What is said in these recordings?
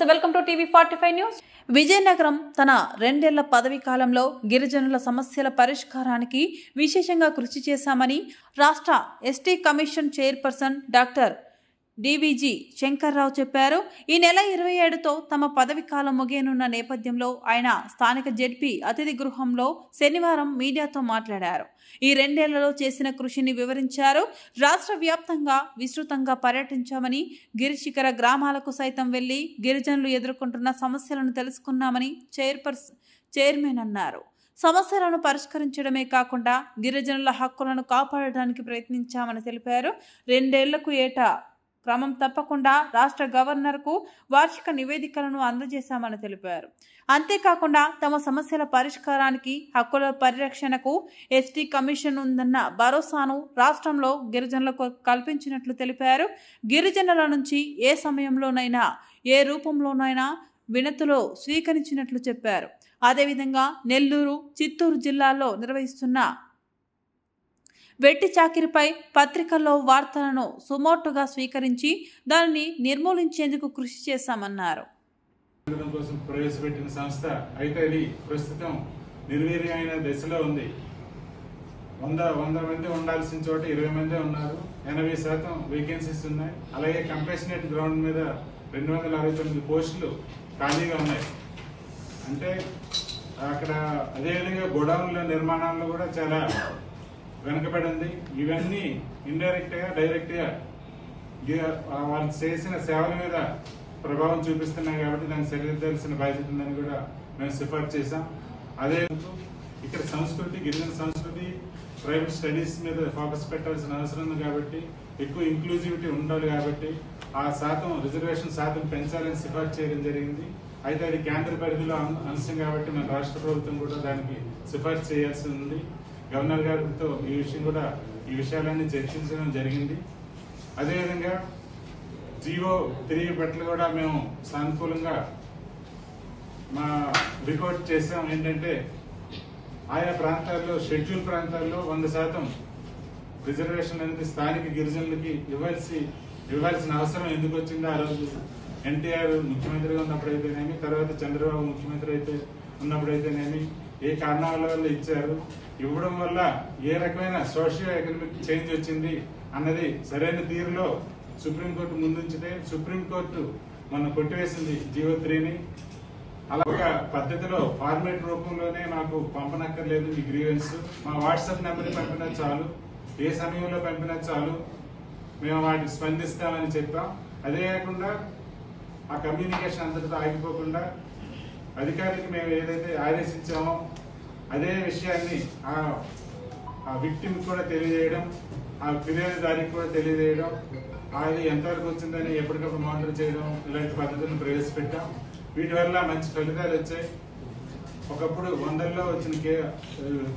నమస్తే, welcome to TV 45 news. Vizianagaram తన 2 ఏళ్ల పదవీ కాలంలో గిరిజనుల సమస్యల పరిష్కారానికి విశేషంగా కృషి చేశామని రాష్ట్ర ST commission chairperson doctor డివిజి Shankarrao చెప్పారు. ఈ నెల 27తో తమ పదవి కాలం ముగియనున్న నేపథ్యంలో ఆయన స్థానిక జెడ్పీ అతిథి గృహంలో శనివారం మీడియాతో మాట్లాడారు. ఈ 2 ఏళ్లలో చేసిన కృషిని వివరించారు. రాష్ట్ర వ్యాప్తంగా విస్తృతంగా పర్యటించామని, గిరిశిఖర గ్రామాలకు సైతం వెళ్లి గిరిజనులు ఎదుర్కొంటున్న సమస్యలను తెలుసుకున్నామని చైర్మన్ అన్నారు. సమస్యలను పరిష్కరించడమే కాకుండా గిరిజనుల హక్కులను కాపాడడానికి ప్రయత్నించామని తెలిపారు. 2 ఏళ్లకు ఏటా క్రమం తప్పకుండా రాష్ట్ర గవర్నర్కు వార్షిక నివేదికలను అందజేశామని తెలిపారు. అంతేకాకుండా తమ సమస్యల పరిష్కారానికి, హక్కుల పరిరక్షణకు ఎస్టీ కమిషన్ ఉందన్న భరోసాను రాష్ట్రంలో గిరిజనులకు కల్పించినట్లు తెలిపారు. గిరిజనుల నుంచి ఏ సమయంలోనైనా, ఏ రూపంలోనైనా వినతులు స్వీకరించినట్లు చెప్పారు. అదేవిధంగా నెల్లూరు, చిత్తూరు జిల్లాల్లో నిర్వహిస్తున్న వెట్టి చాకిరిపై పత్రికల్లో వార్తలను సుమోటుగా స్వీకరించి దానిని నిర్మూలించేందుకు కృషి చేశామన్నారు. కోసం ప్రవేశపెట్టిన సంస్థ అయితే ఇది ప్రస్తుతం నిర్వీర్యమైన దశలో ఉంది. 100 మంది ఉండాల్సిన చోట 20 మంది ఉన్నారు. 80% వేకెన్సీస్ ఉన్నాయి. అలాగే కంపాషనేట్ గ్రౌండ్ మీద 269 పోస్టులు ఖాళీగా ఉన్నాయి. అంటే అక్కడ అదేవిధంగా గోడౌన్ల నిర్మాణంలో కూడా చాలా వెనుకబడి ఉంది. ఇవన్నీ ఇండైరెక్ట్ గా, డైరెక్ట్ గా వాళ్ళు చేసిన సేవల మీద ప్రభావం చూపిస్తున్నాయి. కాబట్టి దాన్ని సరిదిద్దాల్సిన బాధ్యత ఉందని కూడా మేము సిఫార్సు చేశాం. అదే ఇక్కడ సంస్కృతి, గిరిజన సంస్కృతి, ప్రైవేట్ స్టడీస్ మీద ఫోకస్ పెట్టాల్సిన అవసరం ఉంది. కాబట్టి ఎక్కువ ఇంక్లూజివిటీ ఉండాలి. కాబట్టి ఆ రిజర్వేషన్ శాతం పెంచాలని సిఫార్సు చేయడం జరిగింది. అయితే అది కేంద్ర పరిధిలో అంశం కాబట్టి మన రాష్ట్ర ప్రభుత్వం కూడా దానికి సిఫార్సు చేయాల్సి ఉంది. గవర్నర్ గారితో ఈ విషయాలన్నీ చర్చించడం జరిగింది. అదేవిధంగా జీవో 3 పట్ల కూడా మేము సానుకూలంగా రికార్డ్ చేసాం. ఏంటంటే ఆయా ప్రాంతాల్లో, షెడ్యూల్ ప్రాంతాల్లో 100% రిజర్వేషన్ అనేది స్థానిక గిరిజనులకి ఇవ్వాల్సిన అవసరం ఎందుకు వచ్చిందో ఆ రోజు ఎన్టీఆర్ ముఖ్యమంత్రిగా ఉన్నప్పుడైతేనేమి, తర్వాత చంద్రబాబు ముఖ్యమంత్రి ఉన్నప్పుడైతేనేమి ఏ కారణాల వల్ల ఇచ్చారు, ఇవ్వడం వల్ల ఏ రకమైన సోషియో ఎకనామిక్ చేంజ్ వచ్చింది అన్నది సరైన తీరులో సుప్రీంకోర్టు ముందుంచితే సుప్రీంకోర్టు మొన్న కొట్టివేసింది జీవో 3ని. అలాగా పద్ధతిలో ఫార్మేట్ రూపంలోనే మాకు పంపనక్కర్లేదు ఈ గ్రీవెన్స్. మా వాట్సాప్ నెంబర్ని పంపినా చాలు, ఏ సమయంలో పంపినా చాలు, మేము వాటికి స్పందిస్తామని చెప్పాం. అదే కాకుండా ఆ కమ్యూనికేషన్ అంతటితో ఆగిపోకుండా అధికారికి మేము ఏదైతే ఆదేశించామో అదే విషయాన్ని ఆ విక్టిమ్ కూడా తెలియజేయడం, ఆ ఫిర్యాదుదారికి కూడా తెలియజేయడం, అది ఎంతవరకు వచ్చిందని ఎప్పటికప్పుడు మానిటర్ చేయడం, ఇలాంటి పద్ధతులను ప్రవేశపెట్టాం. వీటి వల్ల మంచి ఫలితాలు వచ్చాయి. ఒకప్పుడు 100ల్లో వచ్చిన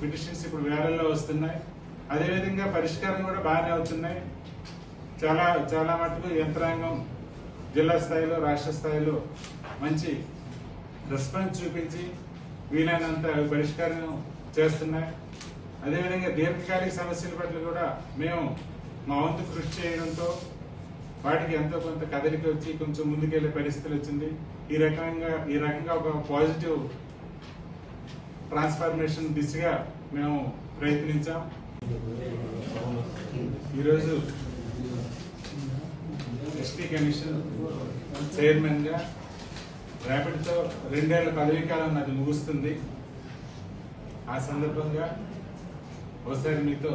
పిటిషన్స్ ఇప్పుడు వేలల్లో వస్తున్నాయి. అదేవిధంగా పరిష్కారం కూడా బాగానే అవుతున్నాయి. చాలా మటుకు యంత్రాంగం జిల్లా స్థాయిలో, రాష్ట్ర స్థాయిలో మంచి రెస్పాన్స్ చూపించి వీలైనంత పరిష్కారం చేస్తున్నాయి. అదేవిధంగా దీర్ఘకాలిక సమస్యల పట్ల కూడా మేము మా వంతు కృషి చేయడంతో వాటికి ఎంతో కొంత కదలిక వచ్చి కొంచెం ముందుకెళ్లే పరిస్థితులు వచ్చింది. ఈ రకంగా ఒక పాజిటివ్ ట్రాన్స్ఫర్మేషన్ దిశగా మేము ప్రయత్నించాం. ఈరోజు ఎస్టీ కమిషన్ చైర్మన్ గా రేపటితో 2 ఏళ్ల పదవీ కాలం నాకు ముగుస్తుంది. ఆ సందర్భంగా ఒకసారి మీతో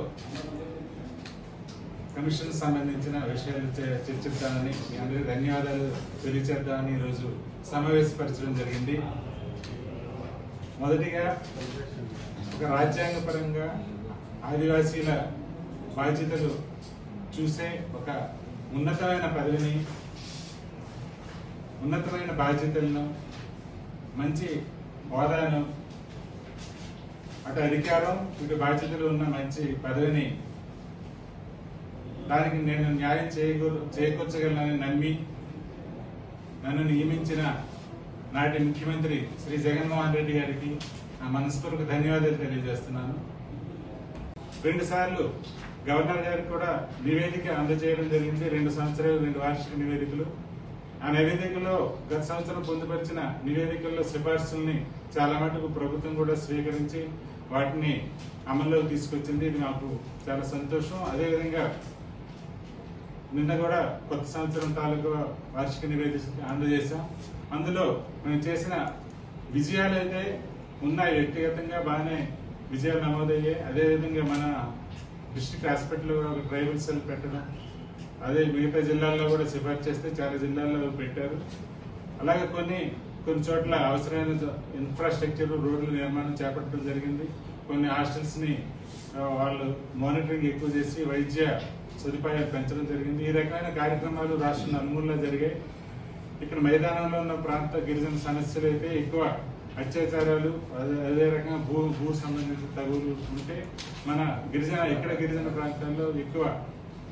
కమిషన్ సంబంధించిన విషయాలు చర్చిద్దామని, మీ అందరికీ ధన్యవాదాలు తెలియచేద్దామని ఈరోజు సమావేశపరచడం జరిగింది. మొదటిగా ఒక రాజ్యాంగపరంగా ఆదివాసీల బాధ్యతలు చూసే ఒక ఉన్నతమైన పదవిని, ఉన్నతమైన బాధ్యతలను, మంచి హోదాను, అటు అధికారం ఇటు బాధ్యతలు ఉన్న మంచి పదవిని, దానికి నేను న్యాయం చేకూర్చగలనని నమ్మి నన్ను నియమించిన నాటి ముఖ్యమంత్రి శ్రీ జగన్మోహన్ రెడ్డి గారికి నా మనస్ఫూర్తిగా ధన్యవాదాలు తెలియజేస్తున్నాను. 2 సార్లు గవర్నర్ గారికి కూడా నివేదిక అందజేయడం జరిగింది. 2 సంవత్సరాలు 2 వార్షిక నివేదికలు. ఆ నివేదికలో గత సంవత్సరం పొందుపరిచిన నివేదికల్లో సిఫార్సుల్ని చాలా మటుకు ప్రభుత్వం కూడా స్వీకరించి వాటిని అమల్లోకి తీసుకొచ్చింది. ఇది నాకు చాలా సంతోషం. అదేవిధంగా నిన్న కూడా కొత్త సంవత్సరం తాలూకు వార్షిక నివేదిక అందజేశాం. అందులో మేము చేసిన విజయాలు అయితే ఉన్నాయి, వ్యక్తిగతంగా బాగానే విజయాలు నమోదయ్యాయి. అదేవిధంగా మన డిస్ట్రిక్ట్ హాస్పిటల్లో ఒక ట్రైబల్ సెల్ పెట్టడం, అదే మిగతా జిల్లాల్లో కూడా సిఫార్సు చేస్తే చాలా జిల్లాల్లో పెట్టారు. అలాగే కొన్ని చోట్ల అవసరమైన ఇన్ఫ్రాస్ట్రక్చర్ రోడ్ల నిర్మాణం చేపట్టడం జరిగింది. కొన్ని హాస్టల్స్ ని వాళ్ళు మానిటరింగ్ ఎక్కువ చేసి వైద్య సదుపాయాలు పెంచడం జరిగింది. ఈ రకమైన కార్యక్రమాలు రాష్ట్రం నలుమూలలో జరిగాయి. ఇక్కడ మైదానంలో ఉన్న ప్రాంత గిరిజన సమస్యలు అయితే ఎక్కువ అత్యాచారాలు, అదే రకంగా భూ సంబంధించిన తగులు ఉంటే మన గిరిజన ప్రాంతాల్లో ఎక్కువ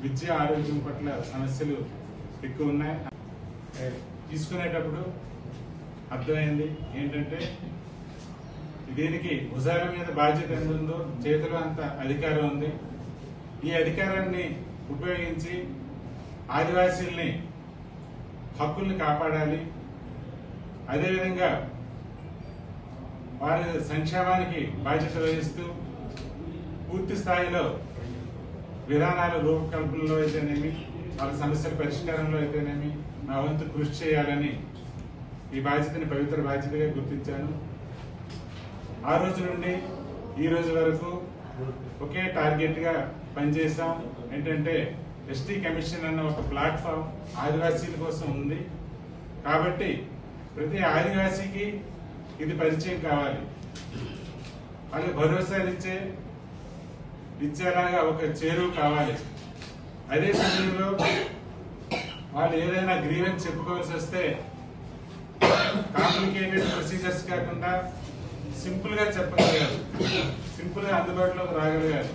విద్య ఆరోగ్యం పట్ల సమస్యలు ఎక్కువ ఉన్నాయి. తీసుకునేటప్పుడు అర్థమైంది ఏంటంటే దీనికి భుజాల మీద బాధ్యత ఎంత ఉందో చేతిలో అంత అధికారం ఉంది. ఈ అధికారాన్ని ఉపయోగించి ఆదివాసీల్ని హక్కుల్ని కాపాడాలి. అదేవిధంగా వారి సంక్షేమానికి బాధ్యత వహిస్తూ పూర్తి స్థాయిలో విధానాల రూపకల్పనలో అయితేనేమి, వాళ్ళ సమస్యల పరిష్కారంలో అయితేనేమి నా వంతు కృషి చేయాలని ఈ బాధ్యతని పవిత్ర బాధ్యతగా గుర్తించాను. ఆ రోజు నుండి ఈ రోజు వరకు ఒకే టార్గెట్ గా పనిచేశాం. ఏంటంటే ఎస్టీ కమిషన్ అన్న ఒక ప్లాట్ఫామ్ ఆదివాసీల కోసం ఉంది కాబట్టి ప్రతి ఆదివాసీకి ఇది పరిచయం కావాలి. వాళ్ళకి భరోసా ఇచ్చేలాగా ఒక చేరువు కావాలి. అదే సమయంలో వాళ్ళు ఏదైనా గ్రీవెన్స్ చెప్పుకోవాల్సి వస్తే కాంప్లికేటెడ్ ప్రొసీజర్స్ కాకుండా సింపుల్ గా చెప్పగలగాలి, సింపుల్ గా అందుబాటులోకి రాగలగాలి.